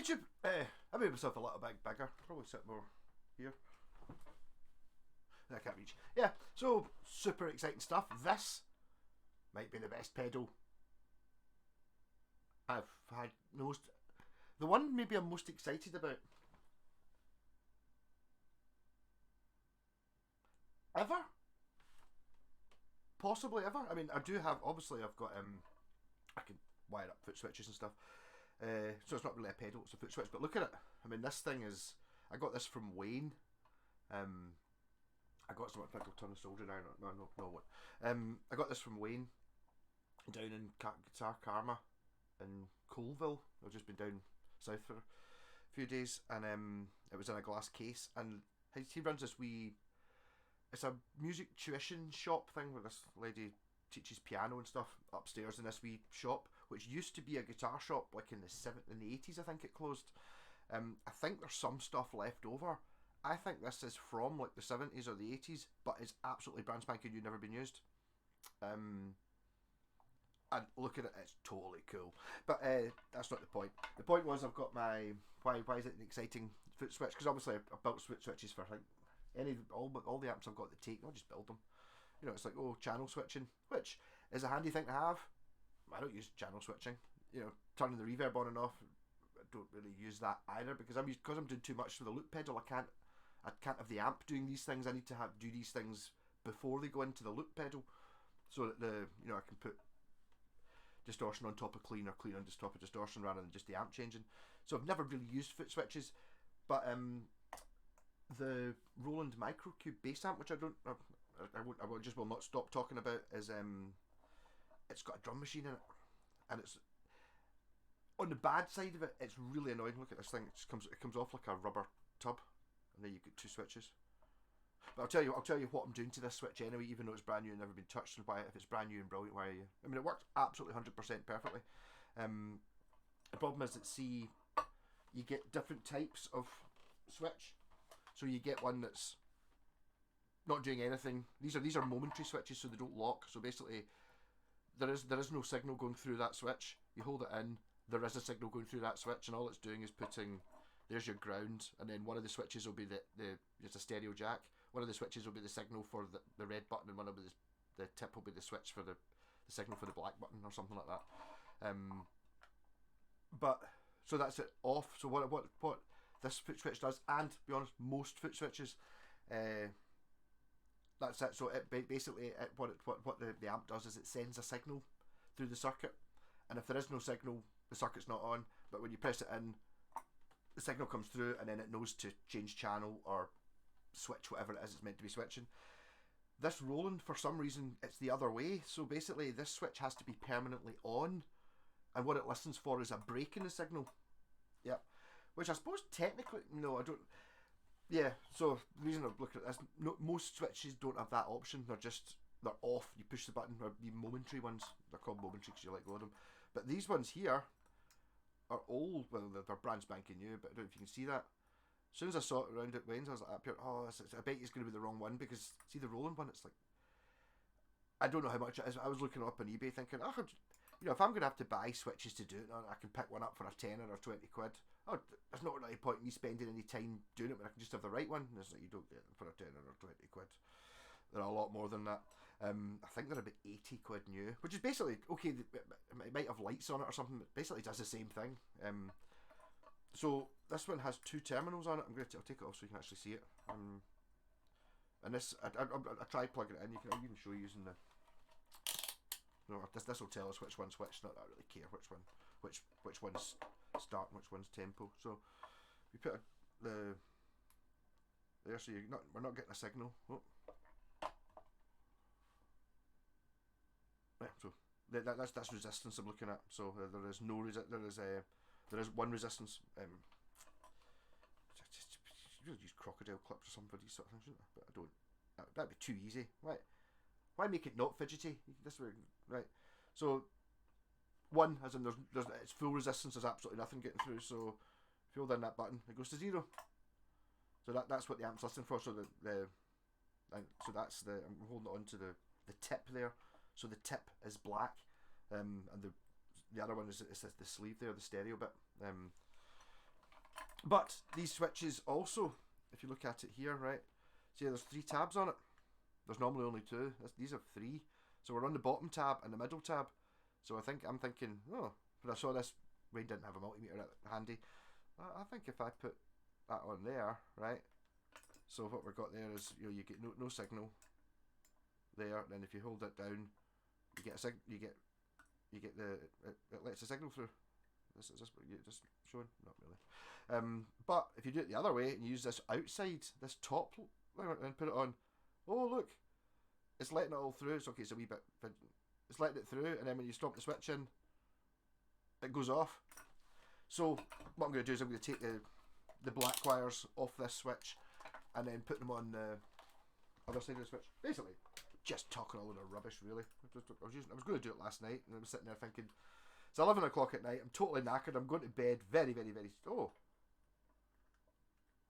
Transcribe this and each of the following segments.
YouTube, I made myself a little bit bigger. Probably sit more here. I can't reach. Yeah, so super exciting stuff. This might be the best pedal I've had most. The one maybe I'm most excited about ever, possibly ever. I mean, I do have. Obviously, I've got I can wire up foot switches and stuff. So it's not really a pedal; it's a foot switch. But look at it. I mean, this thing is. I got this from Wayne. I got some. I think I'll turn the soldier down. No, what? I got this from Wayne down in Guitar Karma in Colville. I've just been down south for a few days, and it was in a glass case. And he runs this wee. It's a music tuition shop thing where this lady teaches piano and stuff upstairs in this wee shop, which used to be a guitar shop like in the 80s. I think it closed. I think there's some stuff left over. I think this is from like the 70s or the 80s, but it's absolutely brand spanking new, never been used. And look at it, it's totally cool. But that's not the point. The point was I've got my why is it an exciting foot switch? Because obviously I've built foot switches for like all the amps I've got to take. I'll just build them. You know, it's like channel switching, which is a handy thing to have. I don't use channel switching. You know, turning the reverb on and off. I don't really use that either because I'm doing too much for the loop pedal. I can't have the amp doing these things. I need to do these things before they go into the loop pedal, so that I can put distortion on top of clean or clean on top of distortion rather than just the amp changing. So I've never really used foot switches, but the Roland Microcube bass amp, which I will not stop talking about, is it's got a drum machine in it, and it's on the bad side of it. It's really annoying. Look at this thing. It comes off like a rubber tub, and then you get two switches. But I'll tell you what I'm doing to this switch anyway, even though it's brand new and never been touched. And why, if it's brand new and brilliant, why are you? I mean, it works absolutely 100% perfectly. The problem is that you get different types of switch. So you get one that's not doing anything. These are momentary switches, so they don't lock. So basically, there is no signal going through that switch. You hold it in, there is a signal going through that switch, and all it's doing is putting. There's your ground, and then one of the switches will be just a stereo jack. One of the switches will be the signal for the red button, and one will be the tip will be the switch for the signal for the black button or something like that. But so that's it off. So what this foot switch does, and to be honest, most foot switches, that's it. So it basically what the amp does is it sends a signal through the circuit, and if there is no signal, the circuit's not on. But when you press it in, the signal comes through, and then it knows to change channel or switch whatever it is it's meant to be switching. This Roland, for some reason, it's the other way. So basically, this switch has to be permanently on, and what it listens for is a break in the signal. Yep. Which I suppose technically, no, I don't. Yeah. So the reason I'm looking at this, most switches don't have that option. They're off. You push the button. Or the momentary ones, they're called momentary because you let go of them. But these ones here are old. Well, they're brand spanking new, but I don't know if you can see that. As soon as I saw it around at Wayne's, I was like, up here, I bet it's going to be the wrong one, because see the Roland one, it's like, I don't know how much it is. I was looking up on eBay thinking, if I'm going to have to buy switches to do it, I can pick one up for a tenner or 20 quid. There's not really a point in me spending any time doing it when I can just have the right one. And it's like, you don't get them for a tenner or 20 quid. They're a lot more than that. I think they're about 80 quid new, which is basically, okay, it might have lights on it or something, but basically does the same thing. So this one has two terminals on it. I'll take it off so you can actually see it. And this, I tried plugging it in. You can even show you using the. No, this will tell us which one's which. Not that I really care which one's start and which one's tempo. So we put there, so we're not getting a signal. Oh. Right, so that's resistance I'm looking at. So there is no there is one resistance. You use crocodile clips or something for these sort of things, shouldn't I? But I don't. That'd be too easy. Why make it not fidgety? This way, right? So one, as in there's it's full resistance. There's absolutely nothing getting through. So if you hold in that button, it goes to 0. So that's what the amp's listening for. So so that's I'm holding it onto the tip there. So the tip is black, and the other one is the sleeve there, the stereo bit. But these switches also, if you look at it here, right, see there's 3 tabs on it. There's normally only 2. These are 3. So we're on the bottom tab and the middle tab. So I'm thinking, oh, but I saw this, Wayne didn't have a multimeter handy. I think if I put that on there, right, so what we've got there is, you know, you get no signal there. Then if you hold it down, you get a you get the it lets the signal through. Is this what you're just showing? Not really. But if you do it the other way and use this outside, this top, and put it on, oh look, it's letting it all through. It's okay, it's a wee bit, it's letting it through, and then when you stop the switch in, it goes off. So what I'm going to do is I'm going to take the black wires off this switch and then put them on the other side of the switch. Basically, just talking all of the rubbish, really. I was going to do it last night, and I was sitting there thinking, it's 11 o'clock at night, I'm totally knackered, I'm going to bed very, very, very... Oh,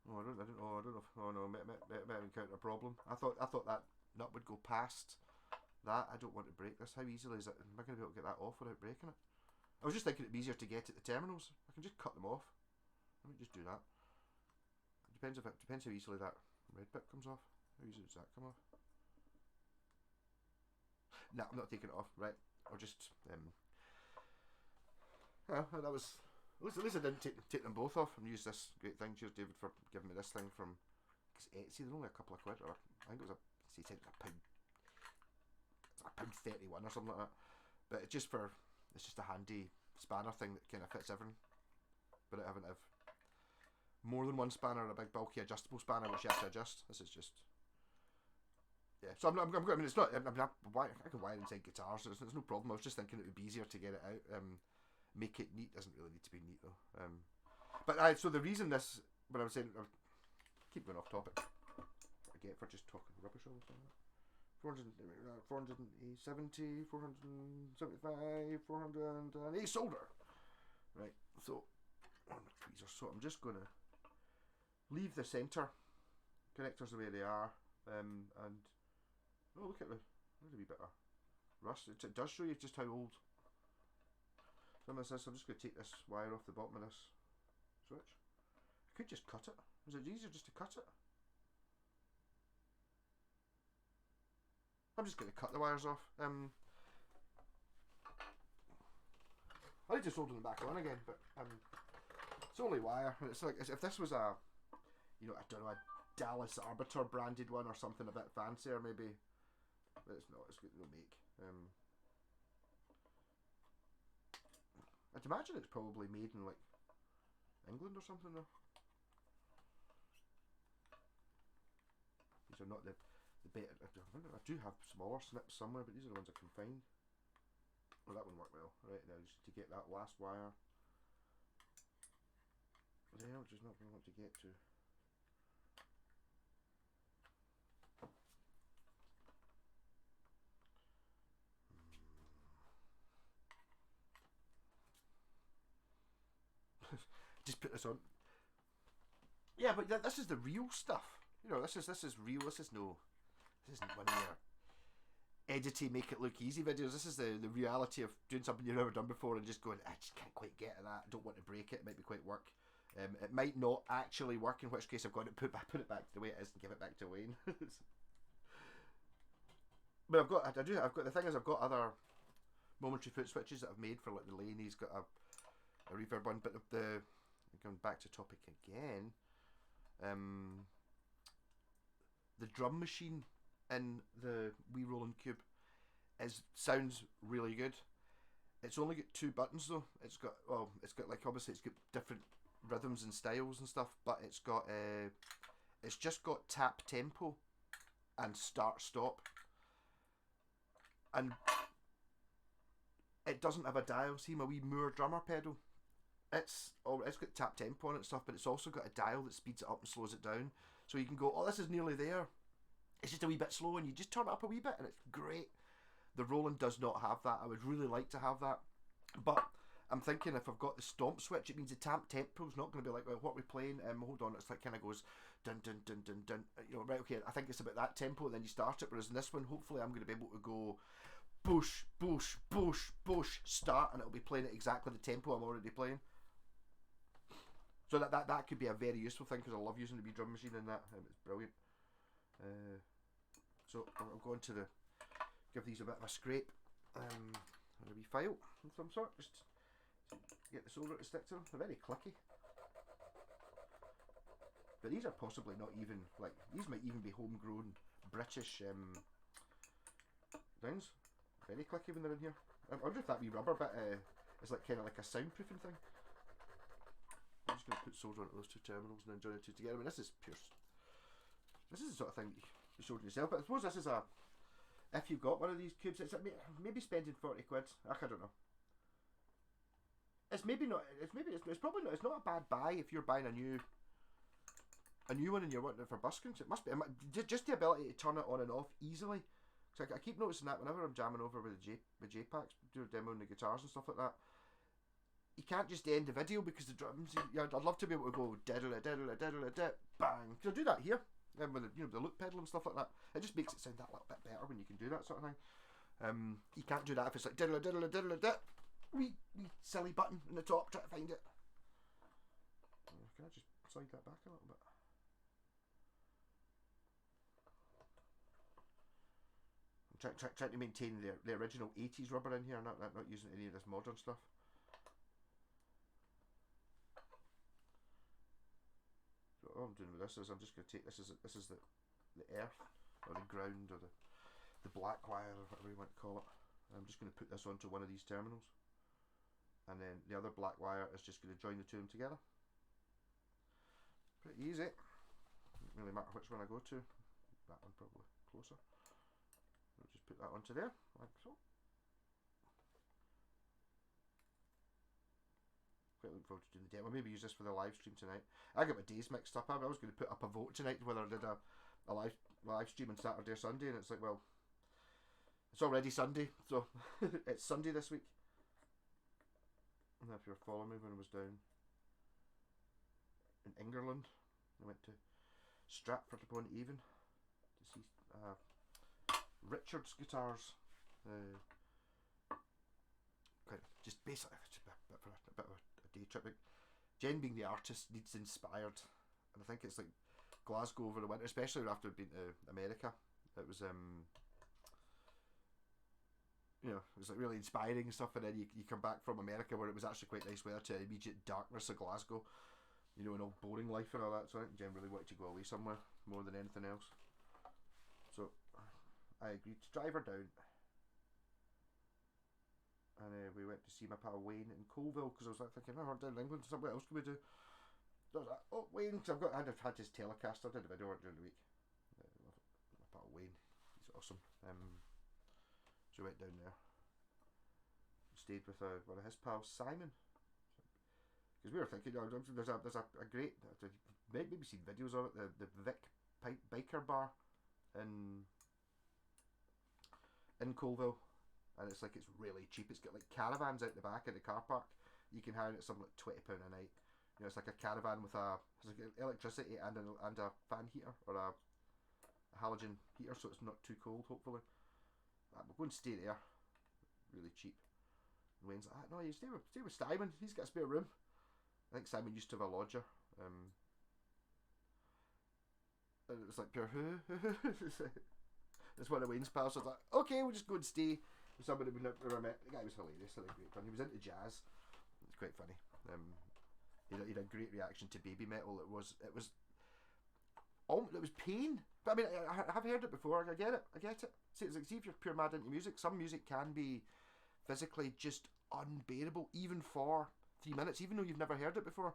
I don't know. Oh no, may encounter a problem. I thought that nut would go past that. I don't want to break this. How easily is it? Am I going to be able to get that off without breaking it? I was just thinking it'd be easier to get at the terminals. I can just cut them off. Let me just do that. Depends how easily that red bit comes off. How easily does that come off? No, I'm not taking it off. Right, I'll just that was. At least I didn't take them both off and use this great thing. Cheers, David, for giving me this thing from Etsy. They're only a couple of quid, or I think it was he said it was £1.31 or something like that. But it's just a handy spanner thing that kind of fits everything. But I haven't have more than one spanner and a big bulky adjustable spanner which you have to adjust. This is just, yeah. So I'm good. I mean, it's not. I can wire inside guitars. So there's no problem. I was just thinking it would be easier to get it out. Make it neat. Doesn't really need to be neat though. But so the reason this, when I was saying, I'll keep going off topic. I get for just talking rubbish all the time. 470, 475, 408 solder. Right. So on the tweezers. So I'm just gonna leave the center connectors the way they are. And oh, look at there's a wee bit of rust. It does show you just how old. Some of this, I'm just going to take this wire off the bottom of this switch. I could just cut it. Is it easier just to cut it? I'm just going to cut the wires off. I need to solder them back on again, but it's only wire. It's like if this was a, you know, I don't know, a Dallas Arbiter branded one or something a bit fancier, maybe. But it's not. It's got no make. I'd imagine it's probably made in like England or something though. These are not the better. I do have smaller snips somewhere, but these are the ones I can find. Oh, that one worked well. Right, now just to get that last wire there, which is not what I want to get to. Just put this on. Yeah, but this is the real stuff. You know, this is real. This isn't one of your edity, make it look easy videos. This is the reality of doing something you've never done before and just going, I just can't quite get at that. I don't want to break it. It might be quite work. It might not actually work, in which case I've got to put it back the way it is and give it back to Wayne. But I've got the thing is I've got other momentary foot switches that I've made for like the lane. He's got a reverb one, but going back to topic again, the drum machine in the wee Roland Cube sounds really good. It's only got 2 buttons though. It's got like obviously it's got different rhythms and styles and stuff, but it's just got tap tempo and start stop, and it doesn't have a dial. See my wee Moore drummer pedal. It's got tap tempo on it and stuff, but it's also got a dial that speeds it up and slows it down. So you can go, oh, this is nearly there. It's just a wee bit slow, and you just turn it up a wee bit, and it's great. The Roland does not have that. I would really like to have that, but I'm thinking if I've got the stomp switch, it means the tap tempo is not going to be like, well, what are we playing? Hold on, it's like kind of goes dun dun dun dun dun. You know, right? Okay, I think it's about that tempo, and then you start it. Whereas in this one, hopefully, I'm going to be able to go push, push, push, push, start, and it'll be playing at exactly the tempo I'm already playing. So So that could be a very useful thing, because I love using the wee drum machine in that. It's brilliant. So I'm going to give these a bit of a scrape, and a wee file of some sort, just to get the solder to stick to them. They're very clicky. But these are possibly not even, like, these might even be homegrown British things. Very clicky when they're in here. I wonder if that wee rubber bit is like kind of like a soundproofing thing. I'm just going to put solder onto those two terminals and then join the two together. I mean, this is pure. This is the sort of thing you solder yourself. But I suppose this is a. If you've got one of these cubes, it's maybe spending 40 quid. I don't know. It's maybe not. It's probably not. It's not a bad buy if you're buying a new one and you're wanting it for buskings. It must be just the ability to turn it on and off easily. So I keep noticing that whenever I'm jamming over with the J-Packs, doing demoing the guitars and stuff like that, you can't just end the video because the drums. I'd love to be able to go diddle bang. Cause I do that here, with the loop pedal and stuff like that. It just makes it sound that little bit better when you can do that sort of thing. You can't do that if it's like diddle. Wee silly button in the top. Try to find it. Can I just slide that back a little bit? Trying to maintain the original 80s rubber in here, not using any of this modern stuff. So all I'm doing with this is I'm just going to take this is the earth or the ground or the black wire or whatever you want to call it. I'm just going to put this onto one of these terminals, and then the other black wire is just going to join the two of them together. Pretty easy. Doesn't really matter which one I go to. That one probably closer. I'll just put that onto there, like so. Quite looking forward to doing the demo. Maybe use this for the live stream tonight. I got my days mixed up. I was going to put up a vote tonight whether I did a live stream on Saturday or Sunday, and it's like, well, it's already Sunday, so it's Sunday this week. And if you're following me when I was down in England, I went to Stratford upon Avon to see Richard's guitars. Kind of just basically just a bit of a day trip. Jen, being the artist, needs inspired, and I think it's like Glasgow over the winter, especially after being to America. It was it was like really inspiring and stuff, and then you come back from America where it was actually quite nice weather to the immediate darkness of Glasgow, and all boring life and all that. So I think Jen really wanted to go away somewhere more than anything else. So I agreed to drive her down, and we went to see my pal Wayne in Colville, because I was like thinking, oh, we're down in England, so what else can we do? So I was like, oh, Wayne, because I'd have had his Telecaster, I did a video during the week. My pal Wayne, he's awesome. So we went down there, stayed with one of his pals, Simon, because we were thinking, there's a great, maybe seen videos of it, the Vic Biker Bar in Colville, and it's like, it's really cheap. It's got like caravans out the back of the car park. You can hire it at something like £20 a night. It's like a caravan with it's like electricity and a fan heater or a halogen heater, so it's not too cold. Hopefully, we'll go and stay there. Really cheap. And Wayne's like, no, you stay with Simon. He's got a spare room. I think Simon used to have a lodger. And it was like pure It's one of Wayne's pals. So I was like, okay, we'll just go and stay with somebody we never met. The guy was hilarious, had a great fun. He was into jazz. It's quite funny. He had a great reaction to baby metal. It was pain. But I mean, I have heard it before. I get it. See, it's like, see if you're pure mad into music. Some music can be physically just unbearable, even for 3 minutes, even though you've never heard it before.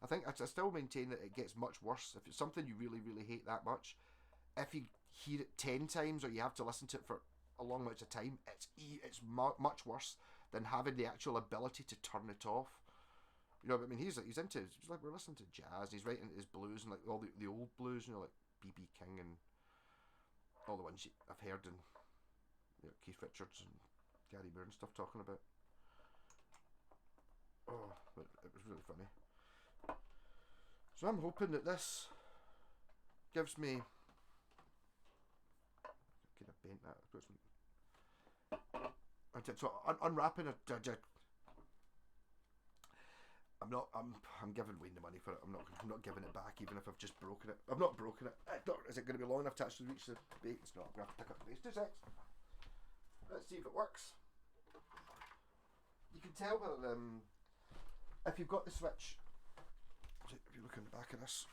I think I still maintain that it gets much worse if it's something you really, really hate that much. If you hear it 10 times or you have to listen to it for a long amount of time, it's much worse than having the actual ability to turn it off. But I mean, he's like we're listening to jazz. He's writing his blues and like all the old blues, like B.B. King and all the ones I've heard, and Keith Richards and Gary Moore and stuff talking about. Oh, but it was really funny. So I'm hoping that this gives me. Could have bent that. So unwrapping I'm giving Wayne the money for it. I'm not giving it back, even if I've just broken it. I've not broken it. Is it going to be long enough to actually reach the base? It's not. I'm going to have to pick up the base. 2 secs. Let's see if it works. You can tell that if you've got the switch. If you look in the back of this.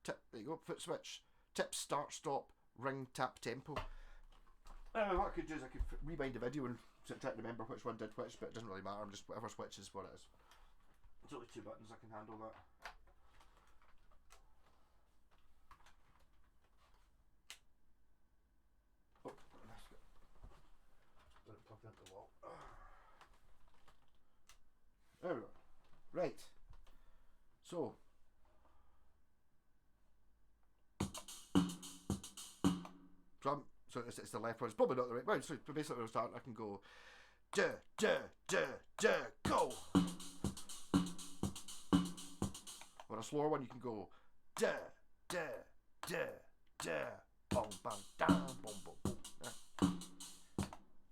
Tip. There you go. Foot switch. Tip. Start. Stop. Ring. Tap. Tempo. What I could do is I could rewind the video and try to remember which one did which, but it doesn't really matter. I'm just whatever switch is what it is. It's only 2 buttons. I can handle that. Oh, let it plug into the wall. There we go. Right. So. So it's the left one. It's probably not the right one. So basically, when I start, I can go, go. Or a slower one, you can go, bong, bang, down, boom, boom, boom.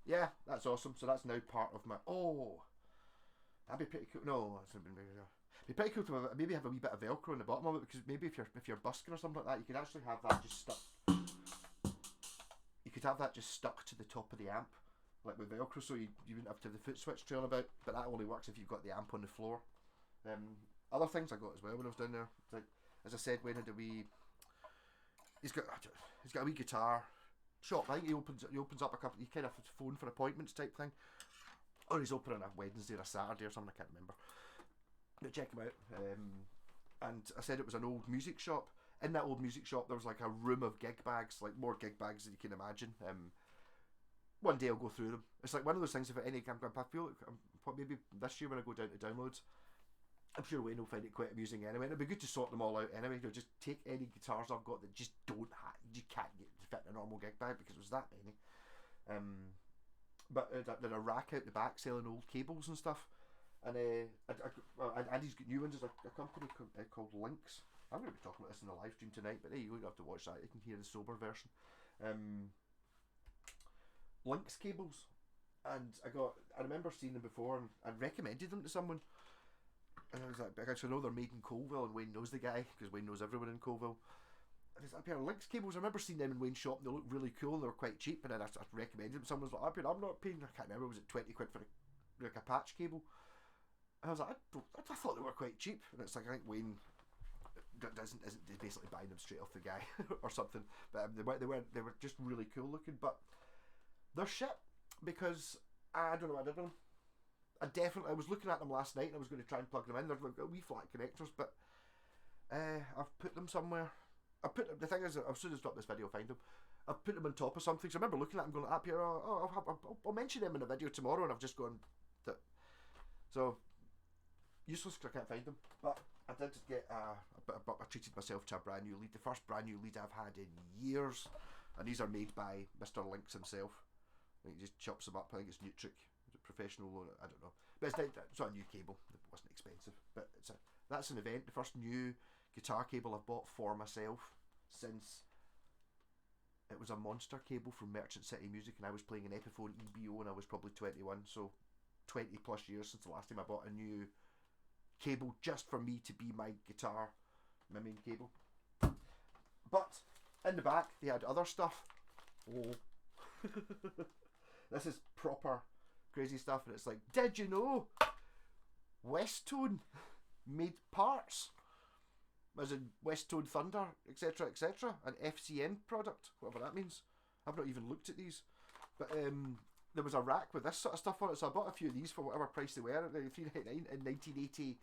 Yeah, that's awesome. So that's now part of my. Oh, that'd be pretty cool. No, that's not been very. It'd be pretty cool to maybe have a wee bit of Velcro in the bottom of it, because maybe if you're busking or something like that, you could actually have that just stuck. You could have that just stuck to the top of the amp, like with Velcro, so you wouldn't have to have the foot switch trailing about. But that only works if you've got the amp on the floor. Other things I got as well when I was down there, like as I said, Wayne had a wee. He's got a wee guitar shop. I think he opens up a couple. He kind of phone for appointments type thing, or he's open on a Wednesday or a Saturday or something. I can't remember. But check him out. And I said it was an old music shop. In that old music shop, there was like a room of gig bags, like more gig bags than you can imagine. One day I'll go through them. It's like one of those things. If at any time, I feel like maybe this year when I go down to downloads, I'm sure Wayne will find it quite amusing anyway. It'd be good to sort them all out anyway. You know, just take any guitars I've got that just you can't get to fit in a normal gig bag because there's that many. But there's a rack out the back selling old cables and stuff. And and he's got new ones. There's a company called Lynx. I'm going to be talking about this in the live stream tonight, but there you go, you don't have to watch that. You can hear the sober version. Lynx cables, and I remember seeing them before, and I recommended them to someone, and I was like, I actually know they're made in Colville, and Wayne knows the guy because Wayne knows everyone in Colville. And it's like a pair of Lynx cables. I remember seeing them in Wayne's shop, and they looked really cool. They were quite cheap, and then I recommended them. Someone was like, I'm not paying. I can't remember. Was it 20 quid for like a patch cable? And I was like, I thought they were quite cheap, and it's like I think Wayne isn't basically buying them straight off the guy or something, but they were just really cool looking, but they're shit because I don't know what I did with them. I was looking at them last night and I was going to try and plug them in. They're like wee flat connectors, but I've put them somewhere. The thing is, as soon as I stop this video, I'll find them. I've put them on top of something. So I remember looking at them going up here. I'll mention them in a video tomorrow, and I've just gone that. So useless because I can't find them, but I did get I treated myself to a brand new lead, the first brand new lead I've had in years, and these are made by Mr. Lynx himself. I think he just chops them up. I think it's Nutric, professional, I don't know, but it's not a new cable. It wasn't expensive, but that's an event. The first new guitar cable I've bought for myself since it was a monster cable from Merchant City Music, and I was playing an Epiphone EBO, and I was probably 21, so 20 plus years since the last time I bought a new cable just for me to be my guitar, my main cable. But in the back they had other stuff. This is proper crazy stuff, and it's like, did you know Westtone made parts, as in Westtone Thunder, etc, an FCM product, whatever that means. I've not even looked at these, but there was a rack with this sort of stuff on it, so I bought a few of these for whatever price they were, $3.99 in 1980,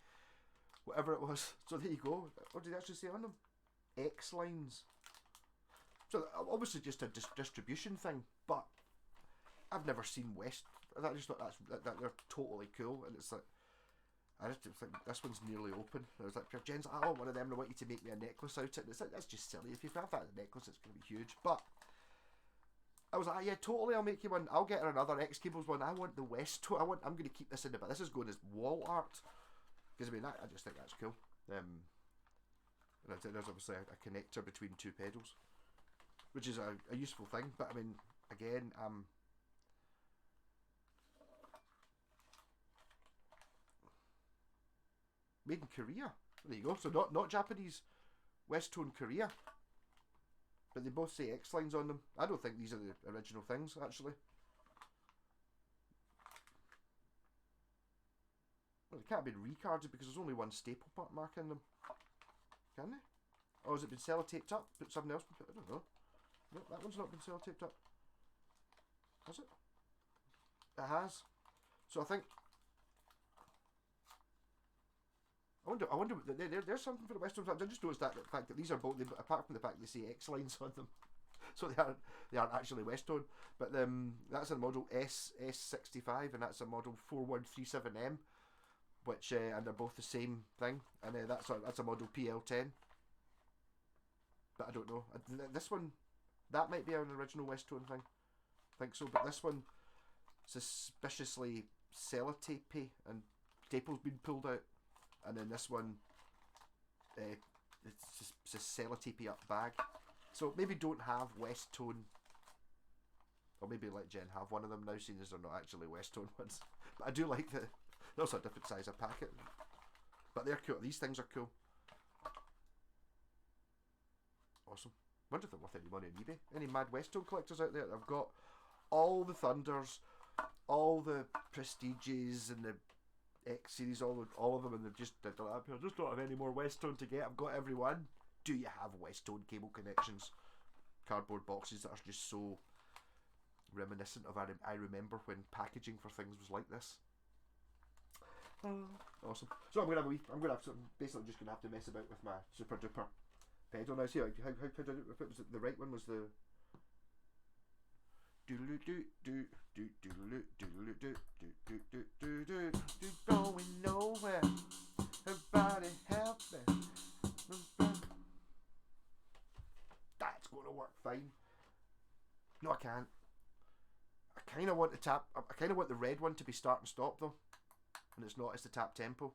whatever it was. So there you go. What did they actually say on them? X lines. So obviously just a distribution thing, but I've never seen West. I just thought that they're totally cool, and it's like, I just think this one's nearly open. I was like, Jen's like, I want one of them, and I want you to make me a necklace out of it. And it's like, that's just silly. If you have that necklace, it's going to be huge. But I was like, yeah, totally, I'll make you one. I'll get her another X Cables one. I want the West. I'm going to keep this in the, but this is going as wall art, because I mean, I just think that's cool. And there's obviously a connector between two pedals, which is a useful thing. But I mean, again, Made in Korea. There you go. So not Japanese, West Tone Korea. But they both say X lines on them. I don't think these are the original things, actually. Well, they can't have been recarded because there's only one staple mark in them. Can they? Or has it been sellotaped up? Put something else? I don't know. No, that one's not been sellotaped up. Has it? It has. So I think... I wonder. There's something for the West Tone. I just noticed that the fact that these are both, apart from the fact they say X lines on them, so they aren't actually West Tone. But that's a model S65, and that's a model 4137M, which and they're both the same thing. And that's a model PL10. But I don't know. This one, that might be an original West Tone thing. I think so. But this one, suspiciously sellotapey, and staples been pulled out. And then this one, it's just a sellotapey up bag. So maybe don't have West Tone, or maybe let Jen have one of them now, seeing as they're not actually West Tone ones. But I do like they're also a different size of packet. But they're cool. These things are cool. Awesome. Wonder if they're worth any money on eBay. Any mad West Tone collectors out there that have got all the Thunders, all the Prestiges, and the X series, all of them, and they've just I just don't have any more West Tone to get. I've got every one. Do you have West Tone cable connections? Cardboard boxes that are just so reminiscent of I remember when packaging for things was like this. Awesome. So I'm gonna have some. Basically, I'm just gonna have to mess about with my super duper pedal now. See how could I do it? Was it the right one? Was the going nowhere. Everybody help me. That's going to work fine. No, I can't. I kind of want the red one to be start and stop though, and it's not. It's the tap tempo.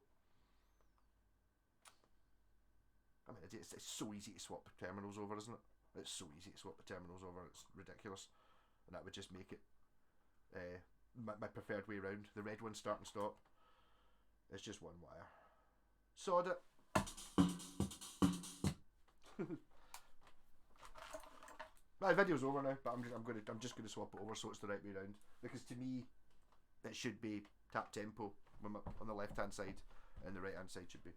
I mean, it's so easy to swap the terminals over, isn't it? It's so easy to swap the terminals over. It's ridiculous. And that would just make it my preferred way around. The red one start and stop. It's just one wire. Sod it. My video's over now, but I'm just gonna swap it over so it's the right way around. Because to me, it should be tap tempo on the left hand side, and the right hand side should be.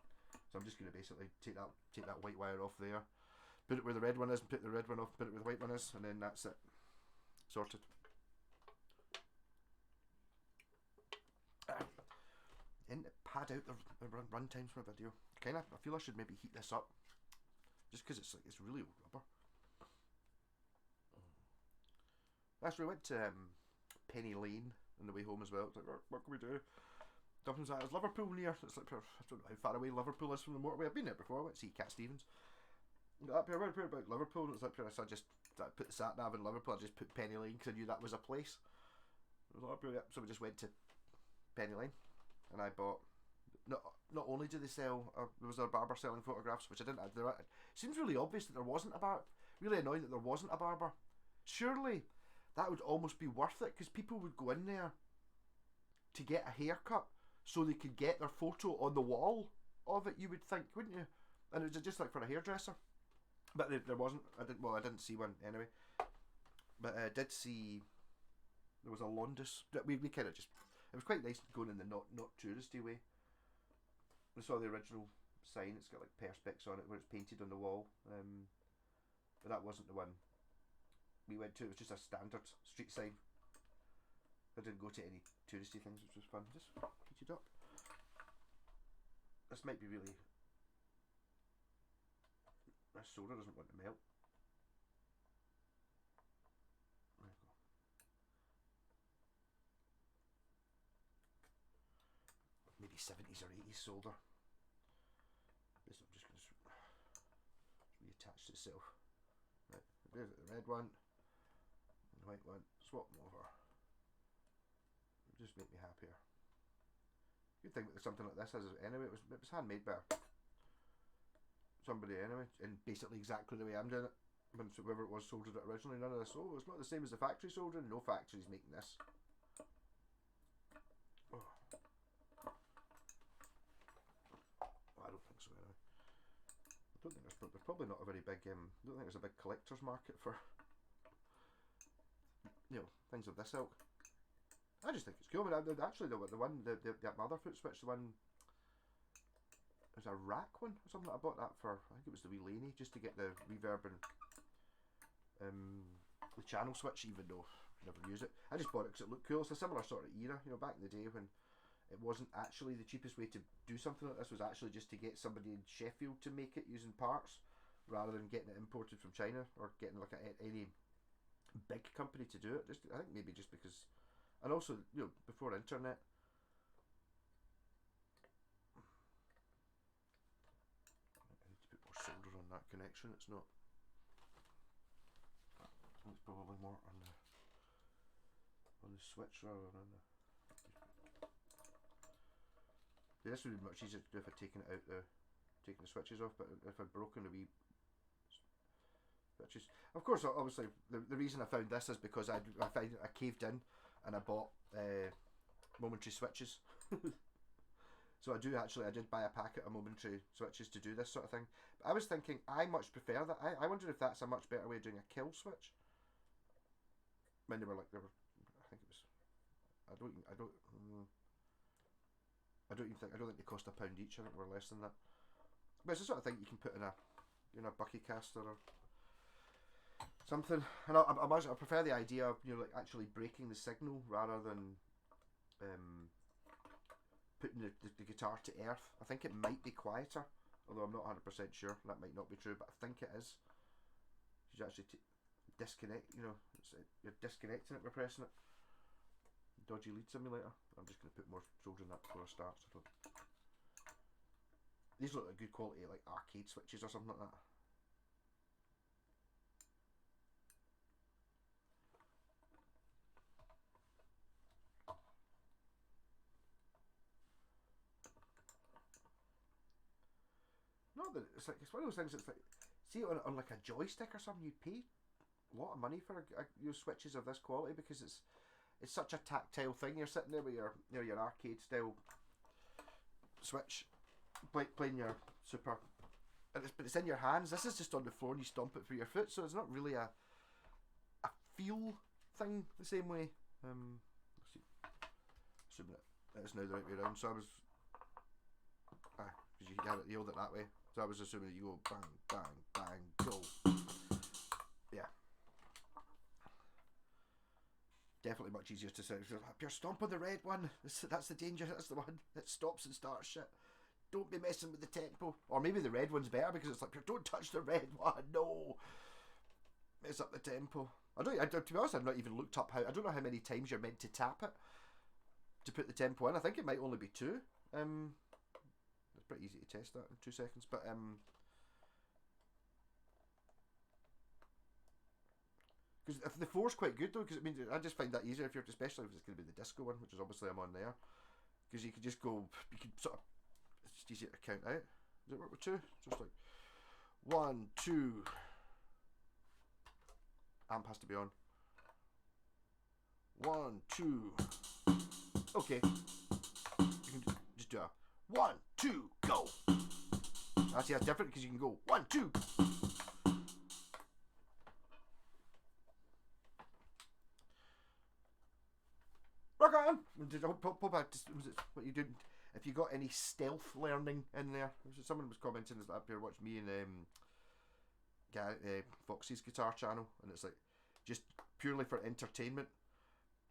So I'm just gonna basically take that white wire off there, put it where the red one is, and put the red one off, put it where the white one is, and then that's it. Sorted. And pad out the run times for a video. I feel I should maybe heat this up, just because it's really rubber. Actually, we went to Penny Lane on the way home as well. It's like, what can we do? Dublin's like, is Liverpool near? It's like, I don't know how far away Liverpool is from the motorway. I've been there before. I went to see Cat Stevens. Up here, I heard about Liverpool, and it's like, so I put the sat nav in Liverpool. I just put Penny Lane because I knew that was a place. I was like, so we just went to Penny Lane, and I bought. Not only do they sell, there was a barber selling photographs, which I didn't. It seems really obvious that there wasn't a barber. Really annoying that there wasn't a barber. Surely that would almost be worth it, because people would go in there to get a haircut so they could get their photo on the wall of it. You would think, wouldn't you? And it was just like for a hairdresser. But there wasn't. I didn't see one anyway. But I did see there was a Londis. We kind of just. It was quite nice going in the not touristy way. We saw the original sign. It's got like perspex on it where it's painted on the wall. But that wasn't the one we went to. It was just a standard street sign. I didn't go to any touristy things, which was fun. Just heated up. This might be really. My soda doesn't want to melt. There we go. Maybe 70s or 80s solder. I'm just going to reattach itself. Right, there's the red one, and the white one. Swap them over. It'll just make me happier. Good thing that something like this is anyway. It was handmade by somebody anyway, and basically exactly the way I'm doing it. When whoever it was soldered it originally, none of this. Oh, it's not the same as the factory soldering. No factory's making this. Oh. probably not a very big. I don't think there's a big collector's market for, you know, things of this ilk. I just think it's cool. I mean, actually, the other foot switch, the one, there's a rack one or something. I bought that for, I think it was the wee Laney, just to get the reverb and the channel switch, even though I never use it. I just bought it because it looked cool. It's a similar sort of era, you know, back in the day when it wasn't actually the cheapest way to do something like this, was actually just to get somebody in Sheffield to make it using parts, rather than getting it imported from China or getting like any big company to do it. Just, I think maybe just because, and also, you know, before internet. I need to put more solder on that connection. It's not. It's probably more on the switch rather than on the. Yeah, this would be much easier to do if I'd taken it out taking the switches off, but if I'd broken the wee switches. Of course, obviously, the reason I found this is because I caved in and I bought momentary switches. So I did buy a packet of momentary switches to do this sort of thing. But I was thinking, I much prefer that. I wonder if that's a much better way of doing a kill switch. When they were, I think it was, I don't think they cost £1 each. I think we're less than that. But it's the sort of thing you can put in a bucky caster or something. And I prefer the idea of, you know, like actually breaking the signal rather than putting the guitar to earth. I think it might be quieter, although I'm not 100% sure. That might not be true, but I think it is. You actually disconnect. You know, you're disconnecting it by pressing it. Dodgy lead simulator. I'm just going to put more solder in that before I start. So these look like good quality, like arcade switches or something like that. Not that it's like, it's one of those things that's like, see on like a joystick or something, you'd pay a lot of money for switches of this quality, because it's such a tactile thing. You're sitting there with your arcade style switch, playing your super, but it's in your hands. This is just on the floor and you stomp it through your foot, so it's not really a feel thing the same way. Let's see, assuming that it's now the right way around. So I was, because you hold it that way. So I was assuming that you go bang, bang, bang, go. Yeah. Definitely much easier to say. You're stomping the red one. That's the danger. That's the one that stops and starts shit. Don't be messing with the tempo. Or maybe the red one's better because it's like, don't touch the red one. No. Mess up the tempo. To be honest, I've not even looked up how. I don't know how many times you're meant to tap it to put the tempo in. I think it might only be 2. It's pretty easy to test that in 2 seconds. But because if the 4's quite good though, because I mean, I just find that easier especially if it's going to be the disco one, which is obviously I'm on there, because you can just go, you can sort of, it's just easier to count out. Does it work with 2? Just like 1, 2. Amp has to be on. 1, 2. Okay. You can just do a 1, 2, go. Actually, that's different because you can go 1, 2. Rock on! What you did? If you got any stealth learning in there, someone was commenting up here. Watch me and Foxy's guitar channel, and it's like just purely for entertainment,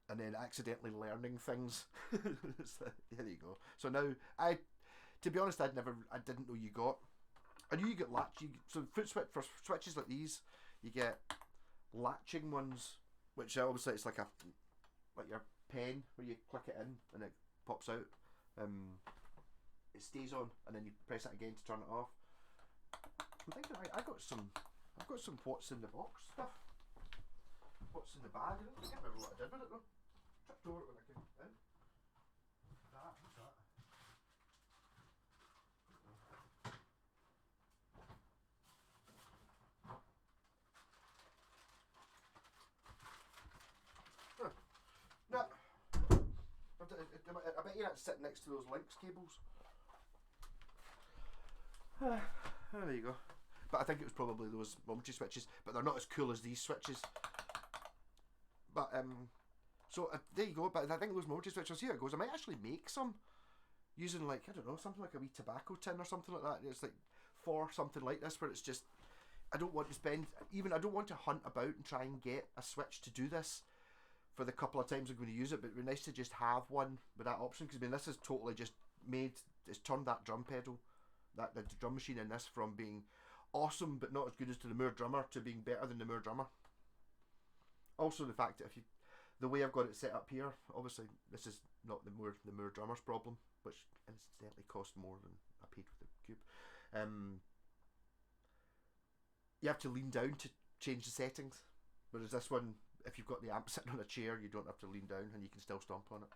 and then accidentally learning things. There you go. So now to be honest, I didn't know you got. I knew you get so foot switch for switches like these, you get latching ones, which obviously it's like your pen where you click it in and it pops out. It stays on, and then you press it again to turn it off. I'm thinking I've got some what's in the box stuff. What's in the bag? I can't remember what I did with it though. Tripped over it when I came in. What's that? No. I bet you're not sitting next to those links cables. There you go. but I think it was probably those momentary switches, but they're not as cool as these switches. But so there you go. But I think those momentary switches, here it goes. I might actually make some using, like, I don't know, something like a wee tobacco tin or something like that. It's like for something like this where it's just, I don't want to spend, even I don't want to hunt about and try and get a switch to do this for the couple of times I'm going to use it, but it'd be nice to just have one with that option, because I mean, this is totally just made, it's turned that drum pedal, that the drum machine in this, from being awesome but not as good as to the Moore drummer to being better than the Moore drummer. Also the fact that if you, the way I've got it set up here, obviously this is not the Moore drummer's problem, which incidentally cost more than I paid for the cube. You have to lean down to change the settings, whereas this one, if you've got the amp sitting on a chair, you don't have to lean down and you can still stomp on it.